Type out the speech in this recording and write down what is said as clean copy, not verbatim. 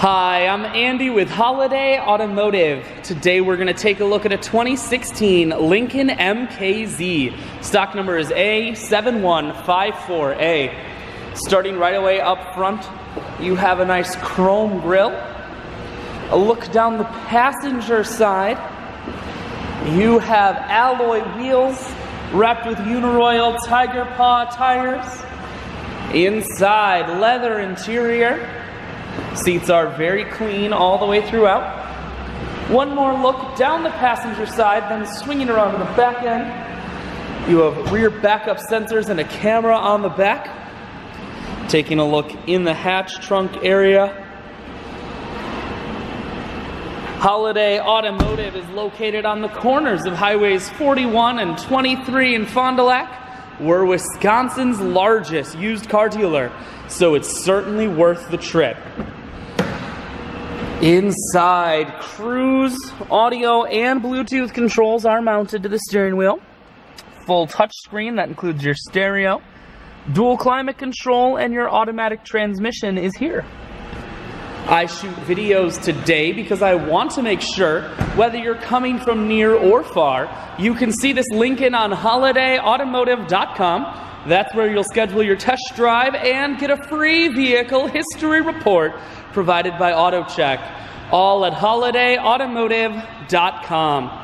Hi, I'm Andy with Holiday Automotive. Today we're going to take a look at a 2016 Lincoln MKZ. Stock number is A7154A. Starting right away up front, you have a nice chrome grille. A look down the passenger side, you have alloy wheels wrapped with Uniroyal Tiger Paw tires. Inside, leather interior. Seats are very clean all the way throughout. One more look down the passenger side, then swinging around to the back end. You have rear backup sensors and a camera on the back. Taking a look in the hatch trunk area. Holiday Automotive is located on the corners of highways 41 and 23 in Fond du Lac. We're Wisconsin's largest used car dealer, so it's certainly worth the trip. Inside, cruise, audio, and Bluetooth controls are mounted to the steering wheel. Full touchscreen that includes your stereo. Dual climate control and your automatic transmission is here. I shoot videos today because I want to make sure, whether you're coming from near or far, you can see this Lincoln on holidayautomotive.com. That's where you'll schedule your test drive and get a free vehicle history report provided by AutoCheck. All at holidayautomotive.com.